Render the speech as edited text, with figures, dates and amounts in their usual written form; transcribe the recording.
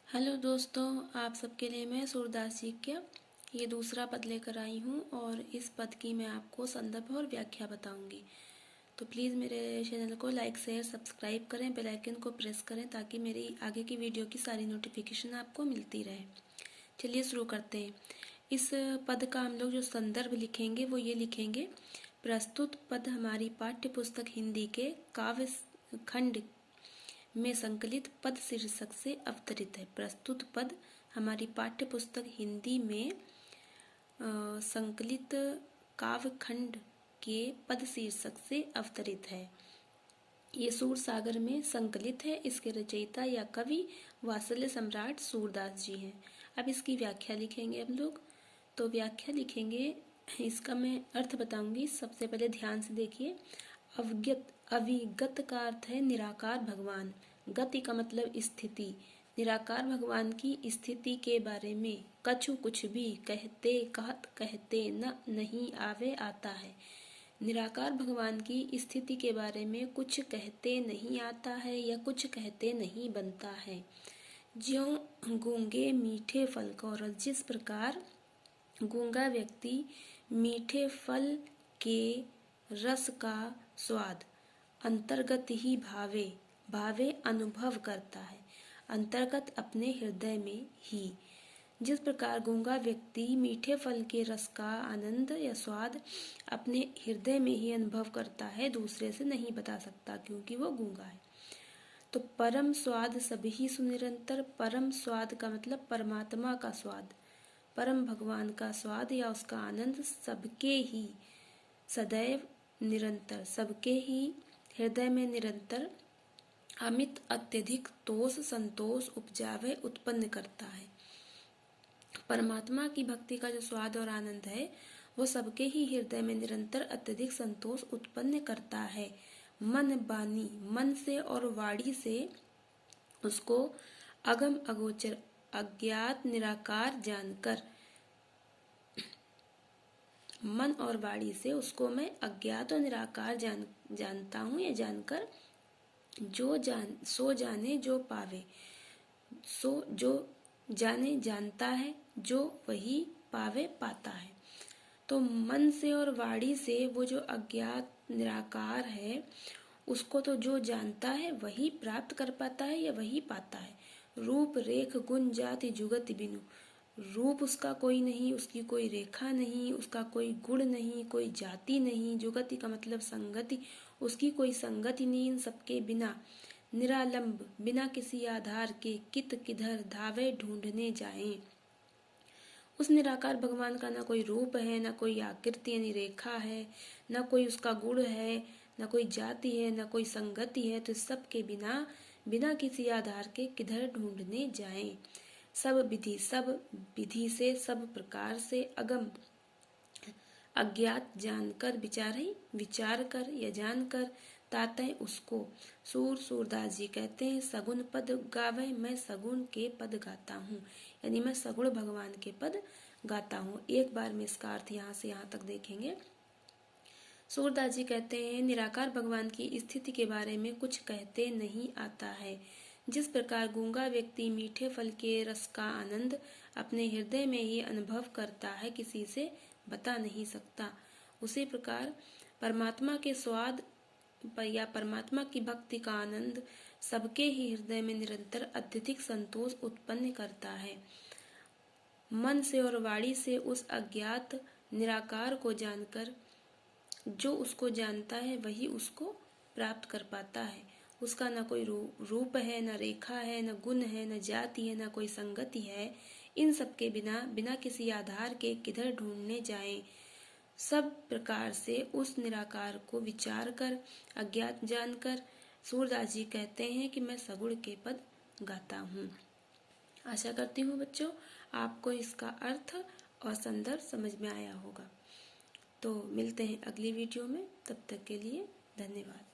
Hello दोस्तों, आप सबके लिए मैं सूरदास जी का ये दूसरा पद लेकर आई हूँ और इस पद की मैं आपको संदर्भ और व्याख्या बताऊंगी। तो प्लीज़ मेरे चैनल को लाइक शेयर सब्सक्राइब करें, बेल आइकन को प्रेस करें ताकि मेरी आगे की वीडियो की सारी नोटिफिकेशन आपको मिलती रहे। चलिए शुरू करते हैं। इस पद का हम लोग जो संदर्भ लिखेंगे वो ये लिखेंगे, प्रस्तुत पद हमारी पाठ्य पुस्तक हिंदी के काव्य खंड में संकलित पद शीर्षक से अवतरित है। प्रस्तुत पद हमारी पाठ्य पुस्तक हिंदी में संकलित काव्य खंड के पद शीर्षक से अवतरित है। ये सूर सागर में संकलित है। इसके रचयिता या कवि वात्सल्य सम्राट सूरदास जी हैं। अब इसकी व्याख्या लिखेंगे हम लोग। तो व्याख्या लिखेंगे, इसका मैं अर्थ बताऊंगी। सबसे पहले ध्यान से देखिए। अविगत का अर्थ है निराकार भगवान। गति का मतलब स्थिति। निराकार भगवान की स्थिति के बारे में कछु कुछ भी कहते कहत कहते न नहीं आवे आता है। निराकार भगवान की स्थिति के बारे में कुछ कहते नहीं आता है या कुछ कहते नहीं बनता है। ज्यों गूंगे मीठे फल को रस, जिस प्रकार गूंगा व्यक्ति मीठे फल के रस का स्वाद अंतर्गत ही भावे भावे अनुभव करता है, अंतर्गत अपने हृदय में ही। जिस प्रकार गूंगा व्यक्ति मीठे फल के रस का आनंद या स्वाद अपने हृदय में ही अनुभव करता है, दूसरे से नहीं बता सकता क्योंकि वो गूंगा है। तो परम स्वाद सभी सुनिरंतर। परम स्वाद का मतलब परमात्मा का स्वाद, परम भगवान का स्वाद या उसका आनंद सबके ही सदैव निरंतर, सबके ही हृदय में निरंतर अमित अत्यधिक तोष संतोष उपजावे उत्पन्न करता है। परमात्मा की भक्ति का जो स्वाद और आनंद है वो सबके ही हृदय में निरंतर अत्यधिक संतोष उत्पन्न करता है। मन बानी, मन से और वाणी से उसको अगम अगोचर अज्ञात निराकार जानकर, मन और वाणी से उसको मैं अज्ञात और निराकार जानता हूँ या जानकर सो जाने जो पावे, सो जो जाने जानता है, जो वही पावे पाता है। तो मन से और वाणी से वो जो अज्ञात निराकार है उसको तो जो जानता है वही प्राप्त कर पाता है या वही पाता है। रूप रेख गुण जाति जुगति बिनु, रूप उसका कोई नहीं, उसकी कोई रेखा नहीं, उसका कोई गुण नहीं, कोई जाति नहीं। जुगति का मतलब संगति, उसकी कोई संगति नहीं। इन सबके बिना निरालंब, बिना किसी आधार के कित किधर धावे ढूंढने जाएं। उस निराकार भगवान का ना कोई रूप है, ना कोई आकृति यानी रेखा है, ना कोई उसका गुण है, ना कोई जाति है, ना कोई संगति है। तो सबके बिना बिना किसी आधार के किधर ढूंढने जाएं। सब विधि से, सब प्रकार से, अगम अज्ञात जानकर विचार कर या जानकर तातय उसको। सूरदास जी कहते हैं, सगुण पद गावे, मैं सगुण के पद गाता हूँ, यानी मैं सगुण भगवान के पद गाता हूँ। एक बार में इसका अर्थ यहाँ से यहाँ तक देखेंगे। सूरदास जी कहते हैं, निराकार भगवान की स्थिति के बारे में कुछ कहते नहीं आता है। जिस प्रकार गूंगा व्यक्ति मीठे फल के रस का आनंद अपने हृदय में ही अनुभव करता है, किसी से बता नहीं सकता, उसी प्रकार परमात्मा के स्वाद या परमात्मा की भक्ति का आनंद सबके ही हृदय में निरंतर अत्यधिक संतोष उत्पन्न करता है। मन से और वाणी से उस अज्ञात निराकार को जानकर जो उसको जानता है वही उसको प्राप्त कर पाता है। उसका न कोई रूप है, न रेखा है, न गुण है, न जाति है, न कोई संगति है। इन सब के बिना बिना किसी आधार के किधर ढूंढने जाएं। सब प्रकार से उस निराकार को विचार कर, अज्ञात जानकर सूरदास जी कहते हैं कि मैं सगुण के पद गाता हूँ। आशा करती हूँ बच्चों आपको इसका अर्थ और संदर्भ समझ में आया होगा। तो मिलते हैं अगली वीडियो में, तब तक के लिए धन्यवाद।